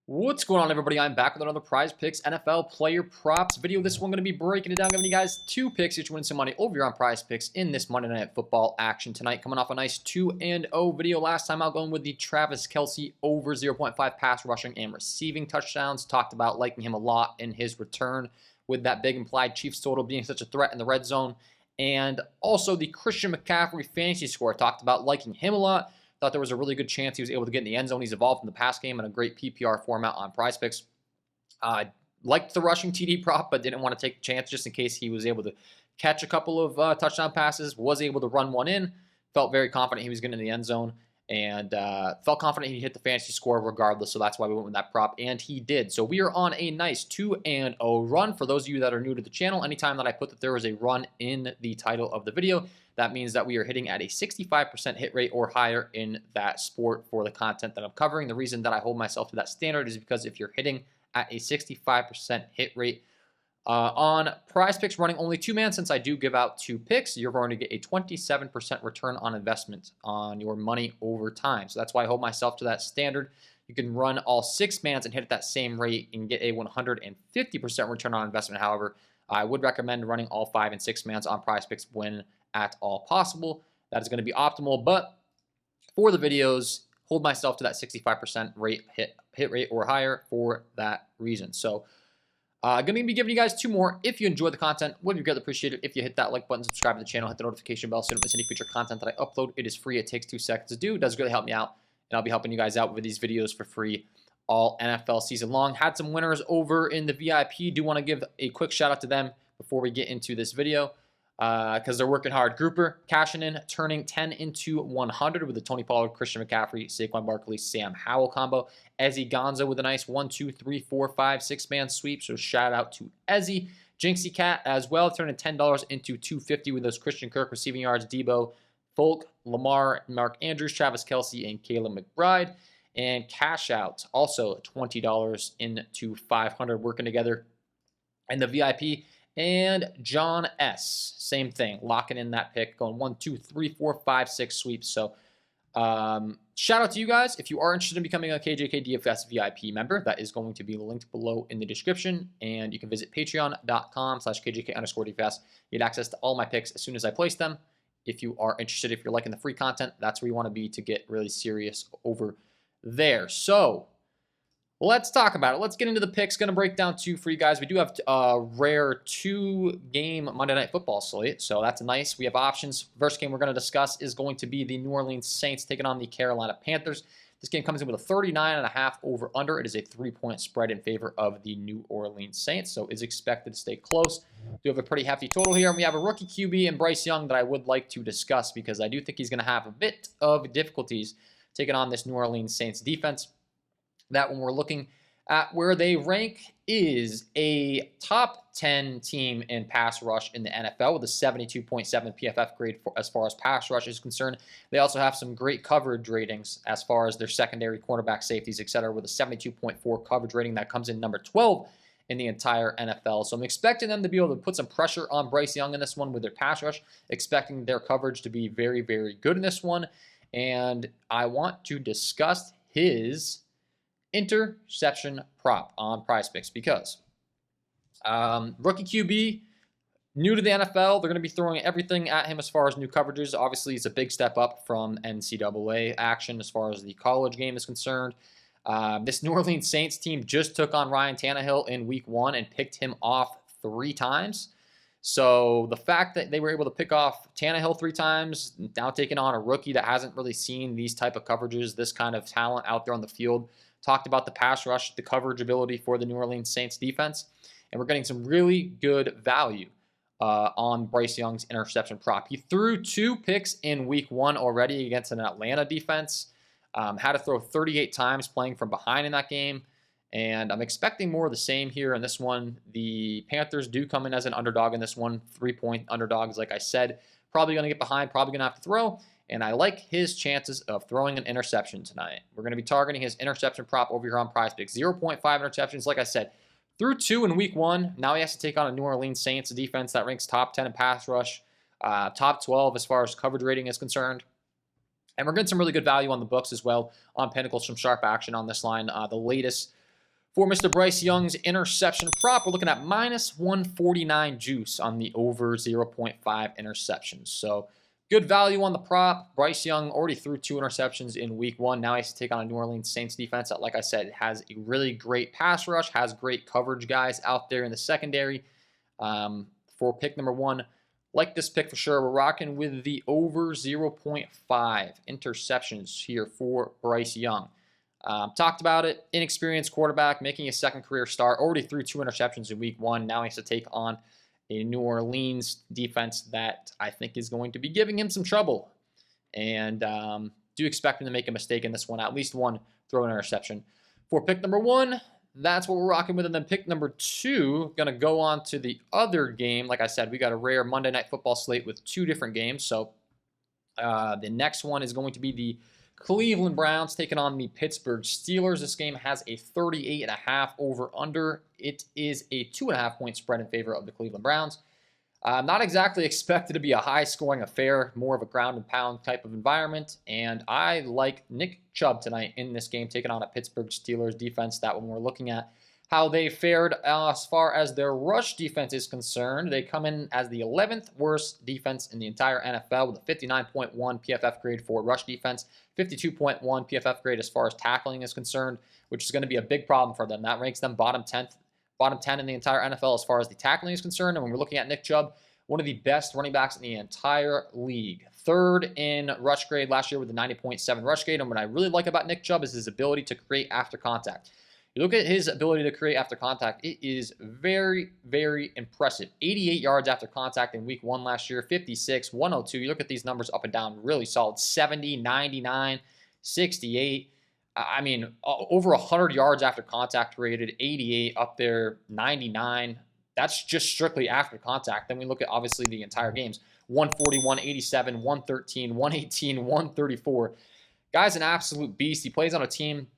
What's going on, everybody? I'm back with another Prizepicks NFL player props video. This one going to be breaking it down, giving you guys two picks each, win some money over here on Prizepicks in this Monday Night Football action tonight. Coming off a nice 2-0 video last time out, going with the Travis Kelce over 0.5 pass rushing and receiving touchdowns. Talked about liking him a lot in his return with that big implied Chiefs total being such a threat in the red zone. And also the Christian McCaffrey fantasy score. Talked about liking him a lot. Thought there was a really good chance he was able to get in the end zone. He's evolved in the pass game in a great PPR format on Prizepicks. Liked the rushing TD prop, but didn't want to take a chance just in case he was able to catch a couple of touchdown passes, was able to run one in. Felt very confident he was getting in the end zone, and felt confident he'd hit the fantasy score regardless, so that's why we went with that prop, and he did. So we are on a nice 2-0 run. For those of you that are new to the channel, anytime that I put that there is a run in the title of the video, that means that we are hitting at a 65% hit rate or higher in that sport for the content that I'm covering. The reason that I hold myself to that standard is because if you're hitting at a 65% hit rate on Prizepicks running only two-man, since I do give out two picks, you're going to get a 27% return on investment on your money over time. So that's why I hold myself to that standard. You can run all six-mans and hit at that same rate and get a 150% return on investment. However, I would recommend running all five and six-mans on Prizepicks when at all possible. That is going to be optimal, but for the videos, hold myself to that 65% hit rate or higher for that reason. So going to be giving you guys two more. If you enjoy the content, would be greatly appreciated if you hit that like button, subscribe to the channel, hit the notification bell so you don't miss any future content that I upload. It is free. It takes 2 seconds to do. It does really help me out, and I'll be helping you guys out with these videos for free all NFL season long. Had some winners over in the VIP. Do want to give a quick shout out to them before we get into this video, because they're working hard. Grouper cashing in, turning 10 into 100 with the Tony Pollard, Christian McCaffrey, Saquon Barkley, Sam Howell combo. Ezzy Gonzo with a nice 1, 2, 3, 4, 5, 6-man sweep. So shout out to Ezzy. Jinxie Cat as well, turning $10 into $250 with those Christian Kirk receiving yards, Debo, Folk, Lamar, Mark Andrews, Travis Kelce, and Caleb McBride. And cash out also $20 into 500 working together. And the VIP. And John S. Same thing, locking in that pick, going 1, 2, 3, 4, 5, 6 sweeps. So shout out to you guys. If you are interested in becoming a KJK DFS VIP member, that is going to be linked below in the description. And you can visit patreon.com/KJK_DFS. You get access to all my picks as soon as I place them. If you are interested, if you're liking the free content, that's where you want to be to get really serious over there. So let's talk about it. Let's get into the picks. Going to break down two for you guys. We do have a rare 2-game Monday Night Football slate, so that's nice. We have options. First game we're going to discuss is going to be the New Orleans Saints taking on the Carolina Panthers. This game comes in with a 39.5 over-under. It is a 3-point spread in favor of the New Orleans Saints, so it's expected to stay close. We have a pretty hefty total here, and we have a rookie QB in Bryce Young that I would like to discuss because I do think he's going to have a bit of difficulties taking on this New Orleans Saints defense. That when we're looking at where they rank is a top 10 team in pass rush in the NFL with a 72.7 PFF grade as far as pass rush is concerned. They also have some great coverage ratings as far as their secondary, cornerback, safeties, etc. with a 72.4 coverage rating that comes in number 12 in the entire NFL. So I'm expecting them to be able to put some pressure on Bryce Young in this one with their pass rush, expecting their coverage to be very, very good in this one. And I want to discuss his interception prop on Prizepicks because rookie QB, new to the NFL, they're going to be throwing everything at him as far as new coverages. Obviously, it's a big step up from NCAA action as far as the college game is concerned. This New Orleans Saints team just took on Ryan Tannehill in week 1 and picked him off 3 times. So the fact that they were able to pick off Tannehill 3 times, now taking on a rookie that hasn't really seen these type of coverages, this kind of talent out there on the field. Talked about the pass rush, the coverage ability for the New Orleans Saints defense, and we're getting some really good value on Bryce Young's interception prop. He threw 2 picks in week 1 already against an Atlanta defense. Had to throw 38 times playing from behind in that game, and I'm expecting more of the same here in this one. The Panthers do come in as an underdog in this one, 3-point underdogs, like I said. Probably going to get behind, probably going to have to throw. And I like his chances of throwing an interception tonight. We're going to be targeting his interception prop over here on Prizepicks. 0.5 interceptions, like I said. Threw 2 in week 1. Now he has to take on a New Orleans Saints defense that ranks top 10 in pass rush, top 12 as far as coverage rating is concerned. And we're getting some really good value on the books as well on Pinnacle, some sharp action on this line. The latest For Mr. Bryce Young's interception prop, we're looking at minus 149 juice on the over 0.5 interceptions. So good value on the prop. Bryce Young already threw 2 interceptions in week 1. Now he has to take on a New Orleans Saints defense that, like I said, has a really great pass rush, has great coverage guys out there in the secondary. For pick number 1, like this pick for sure. We're rocking with the over 0.5 interceptions here for Bryce Young. Talked about it. Inexperienced quarterback, making his second career start. Already threw 2 interceptions in week 1. Now he has to take on a New Orleans defense that I think is going to be giving him some trouble. And do expect him to make a mistake in this one. At least one throw interception. For pick number 1, that's what we're rocking with. And then pick number 2, going to go on to the other game. Like I said, we got a rare Monday Night Football slate with 2 different games. So the next one is going to be the Cleveland Browns taking on the Pittsburgh Steelers. This game has a 38.5 over-under. It is a 2.5 point spread in favor of the Cleveland Browns. Not exactly expected to be a high-scoring affair, more of a ground-and-pound type of environment. And I like Nick Chubb tonight in this game, taking on a Pittsburgh Steelers defense that when we're looking at how they fared as far as their rush defense is concerned, they come in as the 11th worst defense in the entire NFL with a 59.1 PFF grade for rush defense, 52.1 PFF grade as far as tackling is concerned, which is going to be a big problem for them. That ranks them bottom 10 in the entire NFL as far as the tackling is concerned. And when we're looking at Nick Chubb, one of the best running backs in the entire league. 3rd in rush grade last year with a 90.7 rush grade. And what I really like about Nick Chubb is his ability to create after contact. You look at his ability to create after contact, it is very, very impressive. 88 yards after contact in week 1 last year, 56, 102. You look at these numbers up and down, really solid. 70, 99, 68. I mean, over 100 yards after contact rated, 88 up there, 99. That's just strictly after contact. Then we look at, obviously, the entire games. 140, 187, 113, 118, 134. Guy's an absolute beast. He plays on a team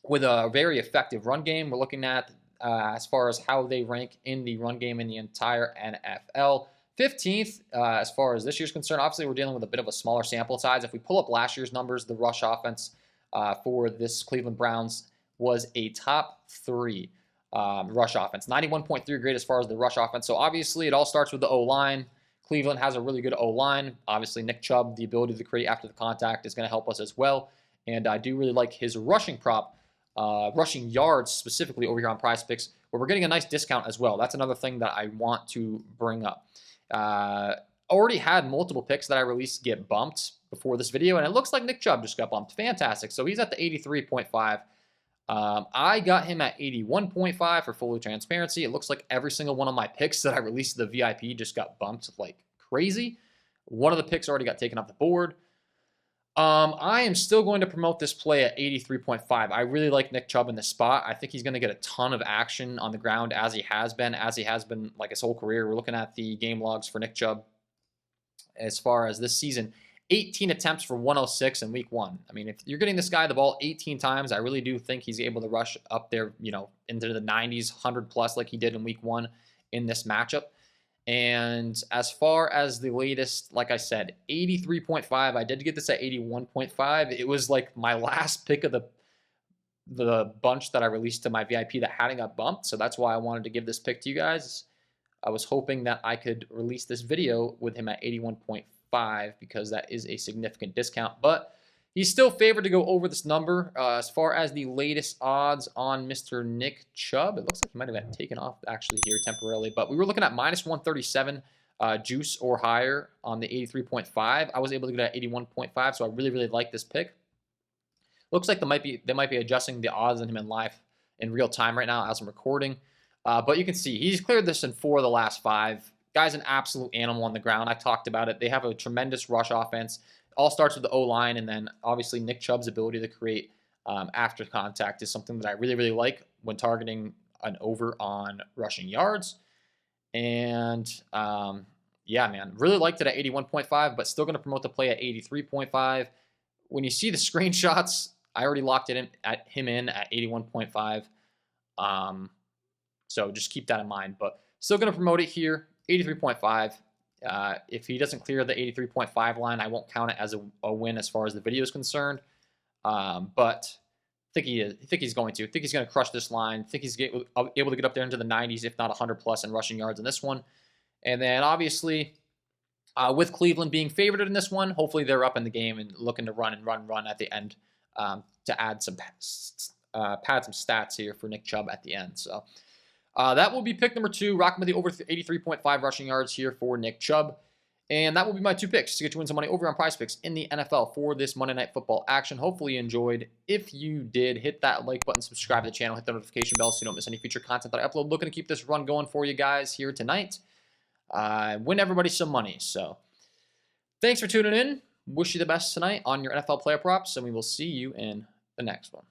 with a very effective run game. We're looking at as far as how they rank in the run game in the entire NFL. 15th as far as this year's concerned. Obviously, we're dealing with a bit of a smaller sample size. If we pull up last year's numbers, the rush offense for this Cleveland Browns was a top 3 rush offense. 91.3 grade as far as the rush offense. So obviously, it all starts with the O-line. Cleveland has a really good O-line. Obviously, Nick Chubb, the ability to create after the contact is going to help us as well. And I do really like his rushing prop. Rushing yards specifically over here on Prizepicks, where we're getting a nice discount as well. That's another thing that I want to bring up. Already had multiple picks that I released get bumped before this video, and it looks like Nick Chubb just got bumped. Fantastic. So he's at the 83.5. I got him at 81.5 for full transparency. It looks like every single one of my picks that I released to the VIP just got bumped like crazy. One of the picks already got taken off the board. I am still going to promote this play at 83.5. I really like Nick Chubb in this spot. I think he's going to get a ton of action on the ground as he has been like his whole career. We're looking at the game logs for Nick Chubb as far as this season. 18 attempts for 106 in week 1. I mean, if you're getting this guy the ball 18 times, I really do think he's able to rush up there, into the 90s, 100 plus like he did in week 1 in this matchup. And as far as the latest, like I said, 83.5. I did get this at 81.5. It was like my last pick of the bunch that I released to my VIP that hadn't got bumped. So that's why I wanted to give this pick to you guys. I was hoping that I could release this video with him at 81.5 because that is a significant discount. But he's still favored to go over this number. As far as the latest odds on Mr. Nick Chubb, it looks like he might have been taken off actually here temporarily. But we were looking at minus 137 juice or higher on the 83.5. I was able to get at 81.5, so I really, really like this pick. Looks like they might be adjusting the odds on him in real time right now as I'm recording. But you can see he's cleared this in 4 of the last 5. Guy's an absolute animal on the ground. I talked about it. They have a tremendous rush offense. All starts with the O-line, and then obviously Nick Chubb's ability to create after contact is something that I really, really like when targeting an over on rushing yards. And yeah, man, really liked it at 81.5, but still going to promote the play at 83.5. When you see the screenshots, I already locked him at 81.5. So just keep that in mind, but still going to promote it here, 83.5. If he doesn't clear the 83.5 line, I won't count it as a win as far as the video is concerned. But think he is. I think he's going to. I think he's going to crush this line. I think he's able to get up there into the 90s, if not 100 plus in rushing yards in this one. And then obviously, with Cleveland being favored in this one, hopefully they're up in the game and looking to run at the end to add some pad some stats here for Nick Chubb at the end. So that will be pick number 2. Rocking with the over 83.5 rushing yards here for Nick Chubb. And that will be my 2 picks to get you win some money over on Prizepicks in the NFL for this Monday Night Football action. Hopefully you enjoyed. If you did, hit that like button, subscribe to the channel, hit the notification bell so you don't miss any future content that I upload. Looking to keep this run going for you guys here tonight. Win everybody some money. So thanks for tuning in. Wish you the best tonight on your NFL player props, and we will see you in the next one.